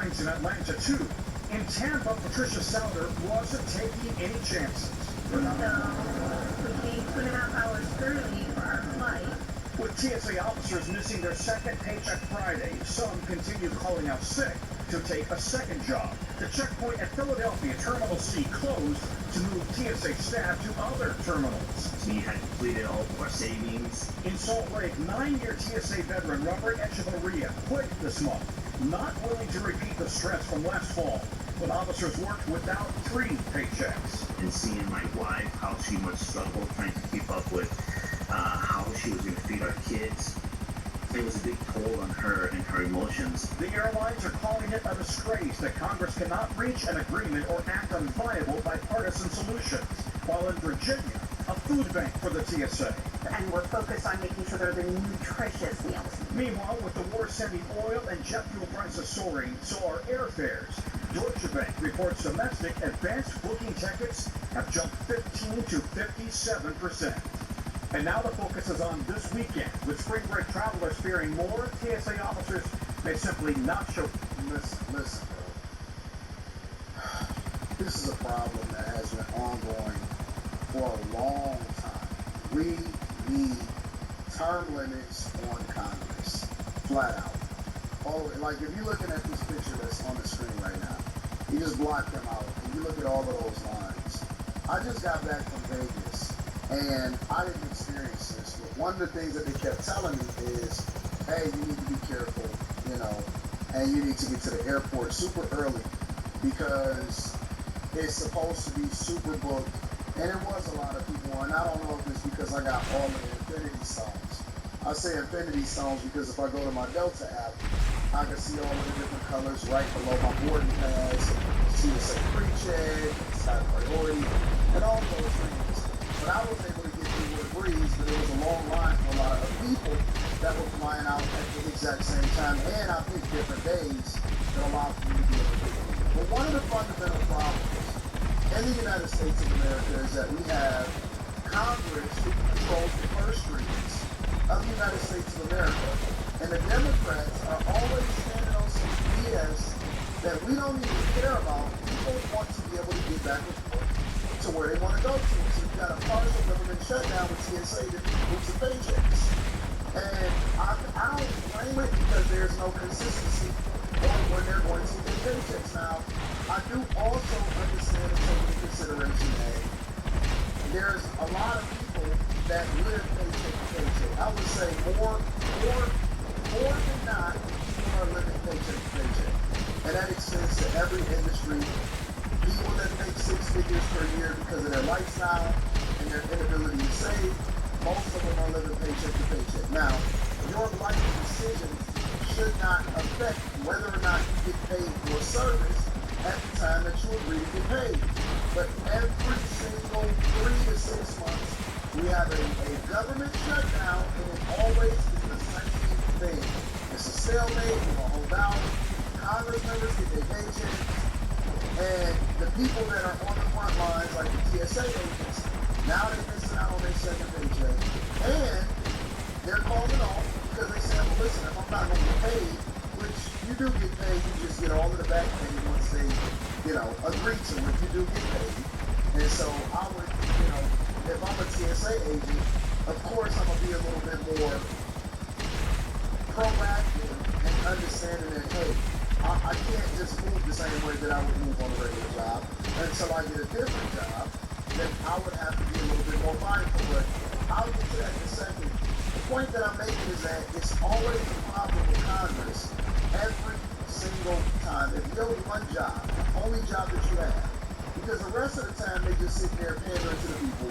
lines in Atlanta, too. In Tampa, Patricia Souter wasn't taking any chances. So we came 2.5 hours early for our flight. With TSA officers missing their second paycheck Friday, some continue calling out sick to take a second job. The checkpoint at Philadelphia Terminal C closed to move TSA staff to other terminals. We had completed all of our savings. In Salt Lake, 9-year TSA veteran Robert Echevarria quit this month, not willing to repeat the stress from last fall when officers worked without 3 paychecks. And seeing my wife, how she must struggle trying to keep up with how she was going to feed our kids. It was a big toll on her and her emotions. The airlines are calling it a disgrace that Congress cannot reach an agreement or act on viable bipartisan solutions. While in Virginia, a food bank for the TSA. And we're focused on making sure they're the nutritious meals. Meanwhile, with the war sending oil and jet fuel prices soaring, so are airfares. Deutsche Bank reports domestic advanced booking tickets have jumped 15 to 57%. And now the focus is on this weekend, with spring break travelers fearing more TSA officers may simply not show. Listen, bro. This is a problem that has been ongoing for a long time. We need term limits on Congress, flat out. Oh, like if you're looking at this picture that's on the screen right now, you just block them out, and you look at all of those lines. I just got back from Vegas, and I didn't experience this, but one of the things that they kept telling me is, hey, you need to be careful, and you need to get to the airport super early because it's supposed to be super booked, and there was a lot of people, and I don't know if it's because I got all of the Infinity Stones. I say Infinity Stones because if I go to my Delta app, I can see all of the different colors right below my boarding pass. See it say pre-check, it's got priority, and all those things. But I was able to get through with a breeze, but it was a long line for a lot of people that were flying out at the exact same time, and I picked different days that allowed for me to be able to get through. But one of the fundamental problems in the United States of America is that we have Congress who controls the purse strings of the United States of America. And the Democrats are always standing on some BS that we don't even care about. People want to be able to get back and forth to where they want to go to. So you've got a partial government shutdown with TSA that moves the paychecks. And I don't blame it because there's no consistency on when they're going to get paychecks. Now, I do also understand and take into consideration that there's a lot of people that live paycheck to paycheck. I would say more than not, people are living paycheck to paycheck. And that extends to every industry. People that make 6 figures per year because of their lifestyle and their inability to save, most of them are living paycheck to paycheck. Now, your life decisions should not affect whether or not you get paid for service at the time that you agree to get paid. But every single 3 to 6 months, we have a government shutdown, and it always is the same thing. It's a stalemate, we're gonna hold out, Congress members get their paychecks, and the people that are on the front lines, like the TSA agents, now they're missing out on their second paycheck. And they're calling off because they say, well, listen, if I'm not gonna get paid, which you do get paid, you just get all of the back pay once they, agree to it, you do get paid. And so I would, if I'm a TSA agent, of course I'm gonna be a little bit more proactive and understanding that, hey, I can't just move the same way that I would move on a regular job. Until I get a different job, then I would have to be a little bit more mindful. But I'll get to that in a second. The point that I'm making is that it's always a problem with Congress every single time. If you have one job, the only job that you have, because the rest of the time they just sit there pandering to the people,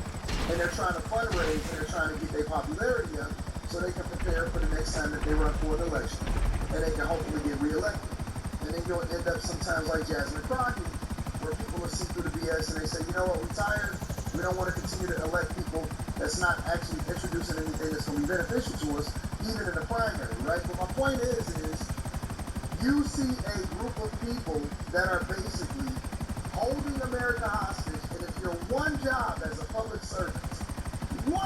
and they're trying to fundraise, and they're trying to get their popularity up so they can prepare for the next time that they run for an election, and they can hopefully get reelected. And then you'll end up sometimes like Jasmine Crockett, where people will see through the BS and they say, you know what, we're tired. We don't want to continue to elect people that's not actually introducing anything that's going to be beneficial to us, even in the primary, right? But my point is you see a group of people that are basically holding America hostage, and if your one job as a public servant, you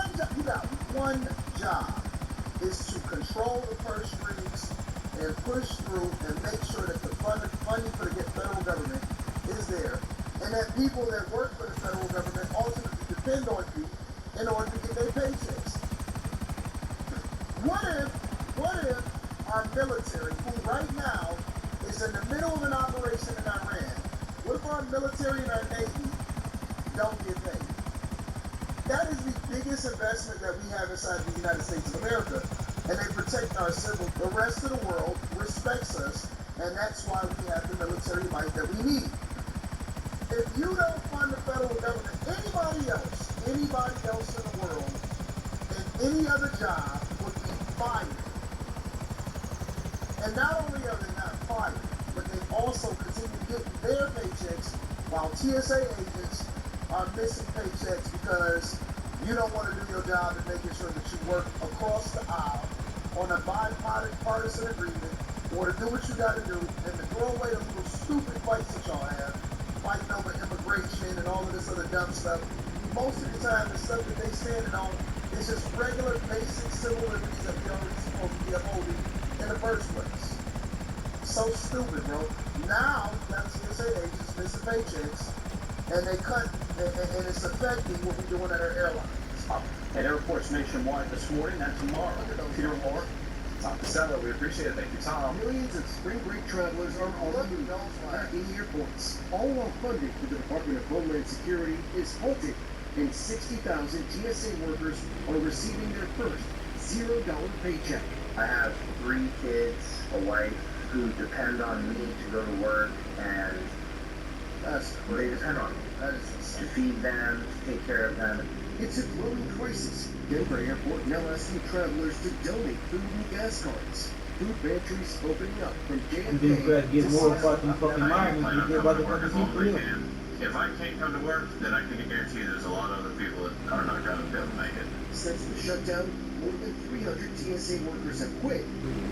got one job, is to control the purse strings and push through and make sure that the funding for the federal government is there, and that people that work for the federal government ultimately depend on you in order to get their paychecks. What if our military, who right now is in the middle of an operation in Iran, what if our military and our Navy don't get paid? That is the biggest investment that we have inside the United States of America, and they protect our civil. The rest of the world respects us, and that's why we have the military might that we need. If you don't fund the federal government, anybody else in the world, in any other job would be fired. And not only are they not fired, but they also continue getting their paychecks while TSA agents are missing paychecks because you don't want to do your job in making sure that you work across the aisle on a bipartisan agreement or to do what you got to do and to throw away the little stupid fights that y'all have, fighting over immigration and all of this other dumb stuff. Most of the time, the stuff that they standing on is just regular, basic civil liberties that we already supposed to be upholding in the first place. So stupid, bro. Now, you got TSA agents missing paychecks, and they cut, and it's affecting what we're doing at our airlines. At airports nationwide this morning and tomorrow. Peter Moore, Tom Casella, we appreciate it. Thank you, Tom. Millions of spring break travelers are already back in airports. All while funding for the Department of Homeland Security is halted, and 60,000 TSA workers are receiving their first $0 paycheck. I have 3 kids, a wife, who depend on me to go to work, and they depend on me to feed them, to take care of them. It's a growing crisis. Denver Airport now asking travelers to donate food and gas cards. Food pantries opening up from JFK. And then Brad get more fucking mileage and get about the fucking people. If I can't come to work, then I can guarantee there's a lot of other people that are not going to be able to make it. Since the shutdown, more than 300 TSA workers have quit.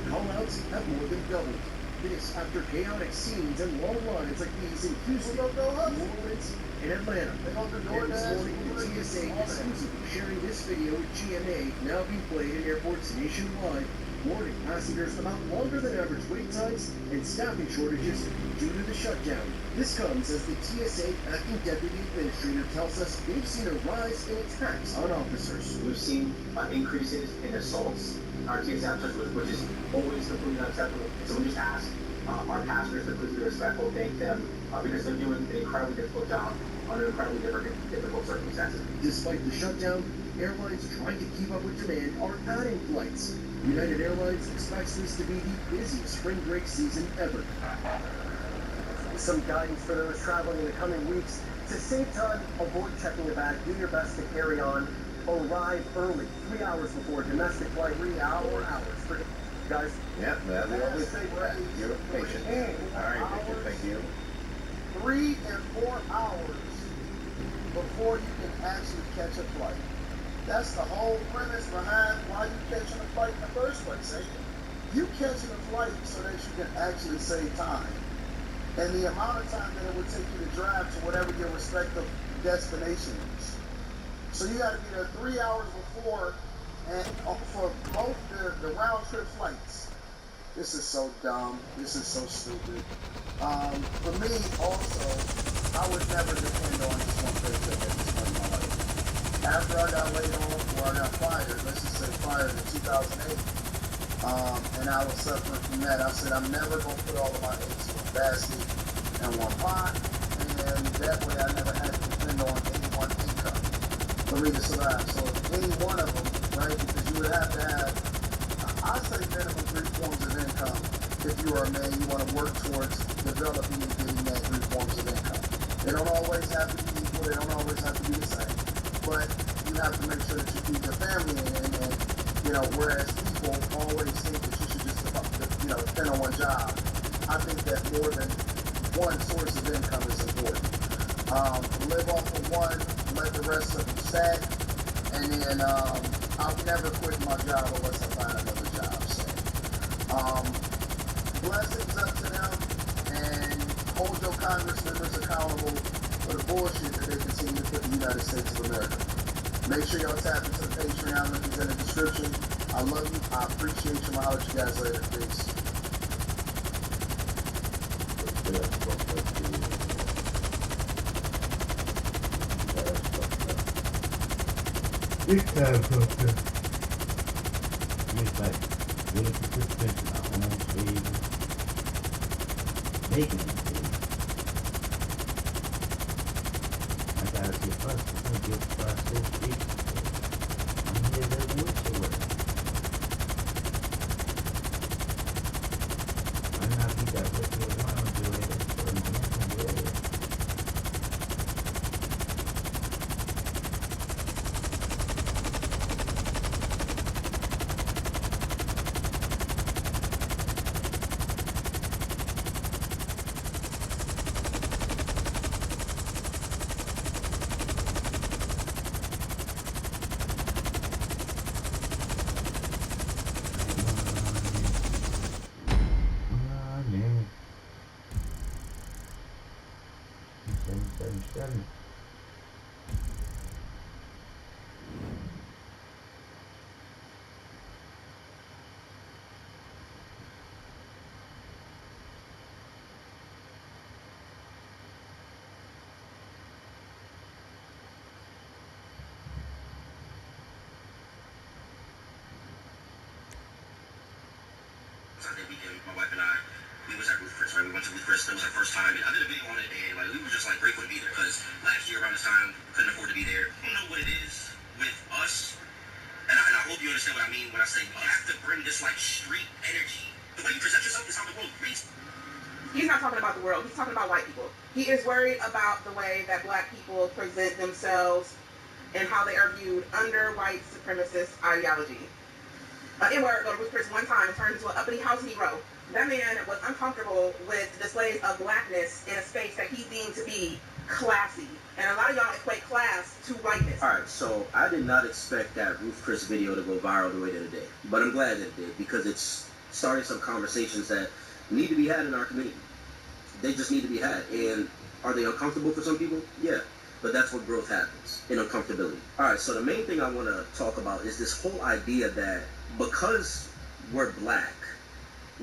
Call-outs have more than doubled. This after chaotic scenes and long lines like these in Houston, New Orleans, and Atlanta. And this morning, the TSA exclusively sharing this video with GMA, now being played in airports nationwide, warning passengers about longer than average wait times and staffing shortages due to the shutdown. This comes as the TSA acting deputy administrator tells us they've seen a rise in attacks on officers. We've seen increases in assaults. Our TSA officers, which is always completely unacceptable. So we just ask our passengers to please be respectful, thank them, because they're doing an incredibly difficult job under incredibly difficult circumstances. Despite the shutdown, airlines trying to keep up with demand are adding flights. United Airlines expects this to be the busiest spring break season ever. Some guidance for those traveling in the coming weeks. To save time, avoid checking the bag. Do your best to carry on. Arrive early, 3 hours before domestic flight. 3 hours. Guys. Yeah, that's what we say, Brett. You're patient. All right, Victor, thank you. 3 and 4 hours before you can actually catch a flight. That's the whole premise behind why you catching a flight in the first place, ain't it? You catching a flight so that you can actually save time. And the amount of time that it would take you to drive to whatever your respective destination is. So you got to be there 3 hours before, and for both the round trip flights. This is so dumb. This is so stupid. For me, also, I would never depend on just one paycheck at this point in my life. After I got laid off or I got fired, let's just say fired in 2008, and I was suffering from that, I said I'm never going to put all of my eggs in one basket and one pot, and that way I never had to depend on any one income for me to survive. So if any one of them, right, because you would have to have, I say minimum 3 forms of income. If you are a man, you want to work towards developing and getting that 3 forms of income. They don't always have to be equal, they don't always have to be the same. But you have to make sure that you feed your family and you know, whereas people always think that you should just, you know, depend on one job. I think that more than one source of income is important. Live off of one, let the rest of them stack, and then I'll never quit my job unless I find another job. So blessings up to them, and hold your Congress members accountable for the bullshit that they continue to put in the United States of America. Make sure y'all tap into the Patreon link is in the description. I love you. I appreciate you. I'll holler at you guys later. Peace. that's fucked up, dude. That's fucked up. Big time fucked up. It's like, willing participants in our own favor, making them favor. I gotta see first, I'm gonna get first so big. I'm here living with you with it. I'm not be that with you around you with it, but I'm nothing with it. Man. 777. Sunday weekend, my wife and I, we was at Ruth Chris, right? We went to Ruth Chris. It was our first time, and I did a video on it, and like we were just like grateful to be there because last year around this time couldn't afford to be there. I don't know what it is with us, and I hope you understand what I mean when I say you have to bring this like street energy. The way you present yourself is how the world reads. He's not talking about the world. He's talking about white people. He is worried about the way that black people present themselves and how they are viewed under white supremacist ideology. N-word go to Ruth Chris one time and turned into an uppity house hero. That man was uncomfortable with displays of blackness in a space that he deemed to be classy. And a lot of y'all equate class to whiteness. Alright, so I did not expect that Ruth Chris video to go viral the way that it did. But I'm glad that it did because it's starting some conversations that need to be had in our community. They just need to be had. And are they uncomfortable for some people? Yeah. But that's where growth happens, in uncomfortability. Alright, so the main thing I want to talk about is this whole idea that because we're black,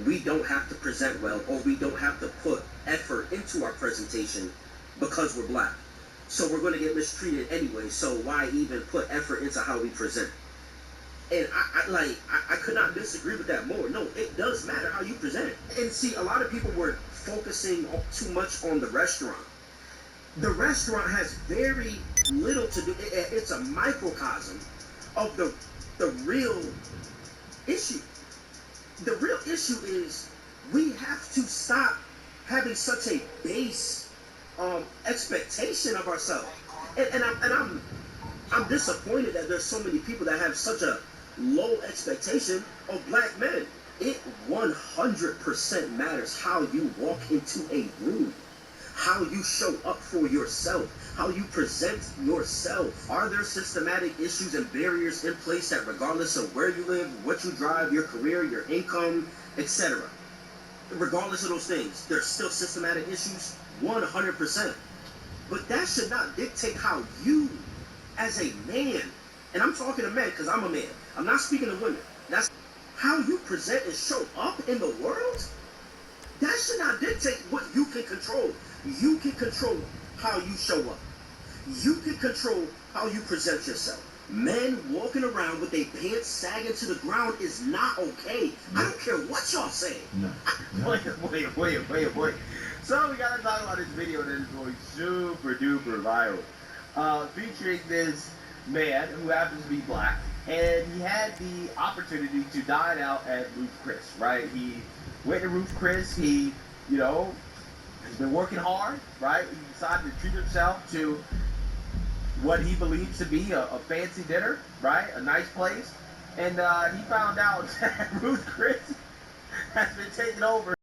we don't have to present well or we don't have to put effort into our presentation because we're black. So we're going to get mistreated anyway, so why even put effort into how we present? And I could not disagree with that more. No, it does matter how you present. And see, a lot of people were focusing too much on the restaurant. The restaurant has very little to do. It's a microcosm of the real issue. The real issue is we have to stop having such a base expectation of ourselves. And I'm disappointed that there's so many people that have such a low expectation of black men. It 100% matters how you walk into a room, how you show up for yourself, how you present yourself. Are there systematic issues and barriers in place that regardless of where you live, what you drive, your career, your income, etc., regardless of those things, there's still systematic issues? 100%. But that should not dictate how you, as a man, and I'm talking to men because I'm a man, I'm not speaking to women, that's how you present and show up in the world. That should not dictate what you can control. You can control how you show up. You can control how you present yourself. Men walking around with their pants sagging to the ground is not okay. I don't care what y'all say. No. Wait. So we gotta talk about this video that is going super duper viral. Featuring this man who happens to be black, and he had the opportunity to dine out at Ruth Chris, right? He went to Ruth Chris, he, has been working hard, right? He decided to treat himself to what he believes to be a fancy dinner, right? A nice place. And he found out that Ruth Chris has been taken over